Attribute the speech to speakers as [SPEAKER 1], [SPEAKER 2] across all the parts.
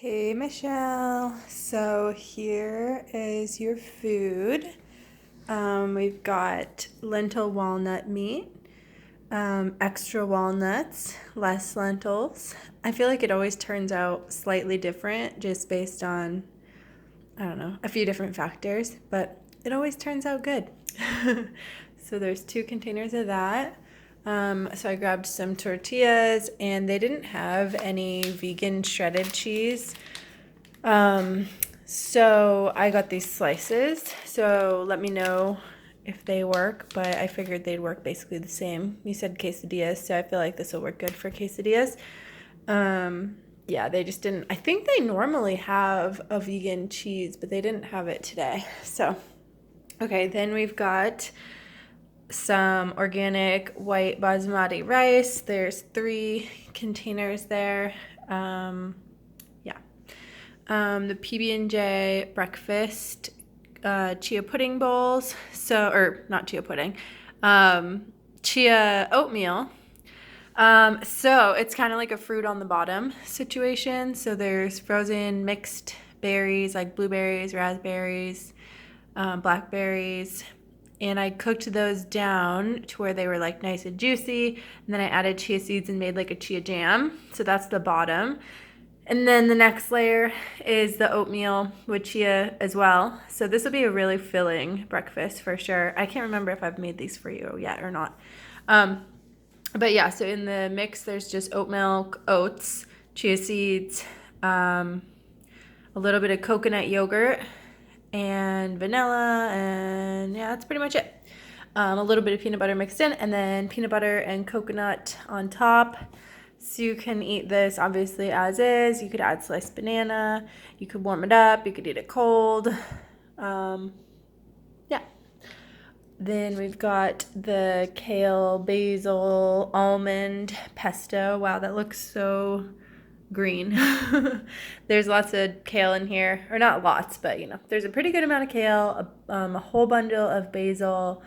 [SPEAKER 1] Hey Michelle, so here is your food. We've got lentil walnut meat, extra walnuts, less lentils. I feel like it always turns out slightly different just based on, I don't know, a few different factors, but it always turns out good. So there's 2 containers of that. So I grabbed some tortillas and they didn't have any vegan shredded cheese. Um, so I got these slices. So let me know if they work, but I figured they'd work basically the same. You said quesadillas, so I feel like this will work good for quesadillas. Yeah, they just didn't. I think they normally have a vegan cheese, but they didn't have it today. So, okay, then we've got some organic white basmati rice. There's 3 containers there. Yeah. The PB&J breakfast chia pudding bowls. Or not chia pudding, chia oatmeal. So it's kind of like a fruit on the bottom situation. So there's frozen mixed berries like blueberries, raspberries, blackberries, and I cooked those down to where they were like nice and juicy. And then I added chia seeds and made like a chia jam. So that's the bottom. And then the next layer is the oatmeal with chia as well. So this will be a really filling breakfast for sure. I can't remember if I've made these for you yet or not. But yeah, so in the mix, there's just oat milk, oats, chia seeds, a little bit of coconut yogurt, and vanilla, and yeah, that's pretty much it. A little bit of peanut butter mixed in, and then peanut butter and coconut on top. So you can eat this obviously as is. You could add sliced banana. You could warm it up. You could eat it cold. Yeah. Then we've got the kale, basil, almond pesto. Wow, that looks so green. There's lots of kale in here, or not lots, but there's a pretty good amount of kale, a whole bundle of basil,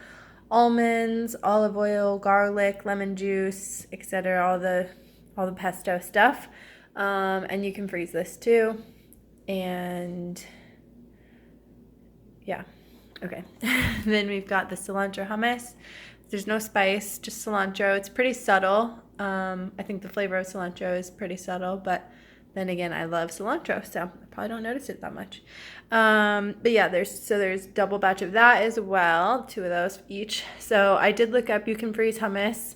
[SPEAKER 1] almonds, olive oil, garlic, lemon juice, etc. All the pesto stuff. And you can freeze this too. And yeah. Okay. Then we've got the cilantro hummus. There's no spice, just cilantro. It's pretty subtle. I think the flavor of cilantro is pretty subtle, but then again, I love cilantro, so I probably don't notice it that much. But yeah, there's double batch of that as well, 2 of those each. So I did look up, you can freeze hummus.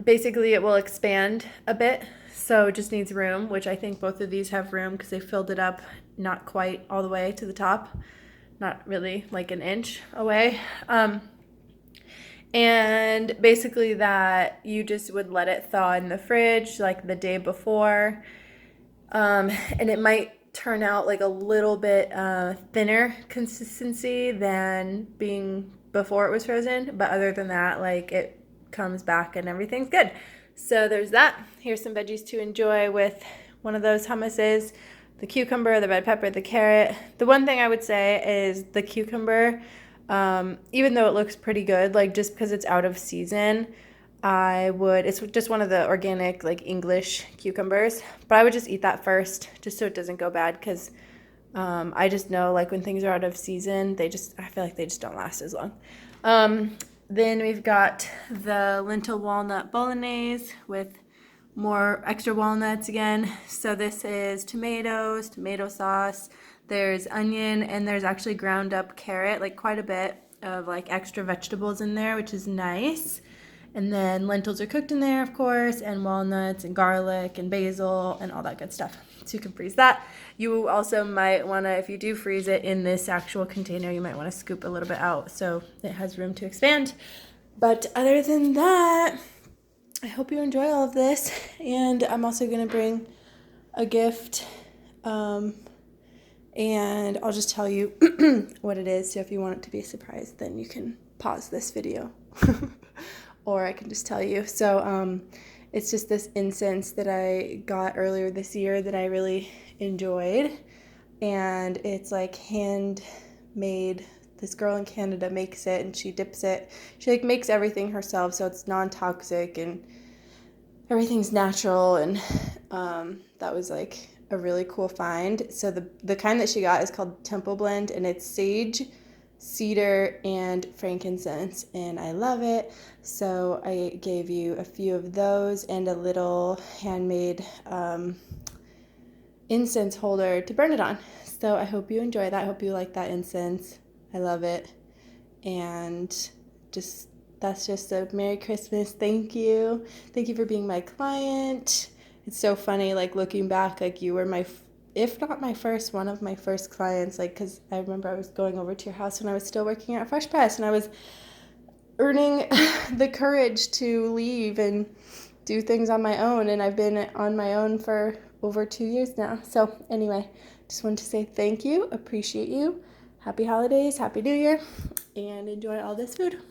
[SPEAKER 1] Basically, it will expand a bit, so it just needs room, which I think both of these have room because they filled it up not quite all the way to the top, not really like an inch away. And basically that you just would let it thaw in the fridge like the day before. And it might turn out like a little bit thinner consistency than being before it was frozen. But other than that, like it comes back and everything's good. So there's that. Here's some veggies to enjoy with one of those hummuses. The cucumber, the red pepper, the carrot. The one thing I would say is the cucumber, even though it looks pretty good, like just because it's out of season, it's just one of the organic like English cucumbers, but I would just eat that first just so it doesn't go bad because I just know like when things are out of season, I feel like they just don't last as long. Then we've got the lentil walnut bolognese with more extra walnuts again. So this is tomatoes, tomato sauce, there's onion, and there's actually ground up carrot, like quite a bit of like extra vegetables in there, which is nice. And then lentils are cooked in there, of course, and walnuts and garlic and basil and all that good stuff. So you can freeze that. You also might want to, if you do freeze it in this actual container, you might want to scoop a little bit out so it has room to expand. But other than that, I hope you enjoy all of this. And I'm also going to bring a gift. And I'll just tell you what it is. So if you want it to be a surprise, then you can pause this video. Or I can just tell you. So it's just this incense that I got earlier this year that I really enjoyed. And it's like handmade. This girl in Canada makes it and she dips it. She like makes everything herself, so it's non-toxic and everything's natural. And that was like a really cool find. So the kind that she got is called Temple Blend, and it's sage, cedar, and frankincense, and I love it. So I gave you a few of those and a little handmade incense holder to burn it on. So I hope you enjoy that. I hope you like that incense. I love it. And that's just a Merry Christmas. Thank you. Thank you for being my client. It's so funny, like looking back, like you were if not my first, one of my first clients, like, because I remember I was going over to your house when I was still working at Fresh Press, and I was earning the courage to leave and do things on my own, and I've been on my own for over 2 years now. So anyway, just wanted to say thank you, appreciate you, happy holidays, happy new year, and enjoy all this food.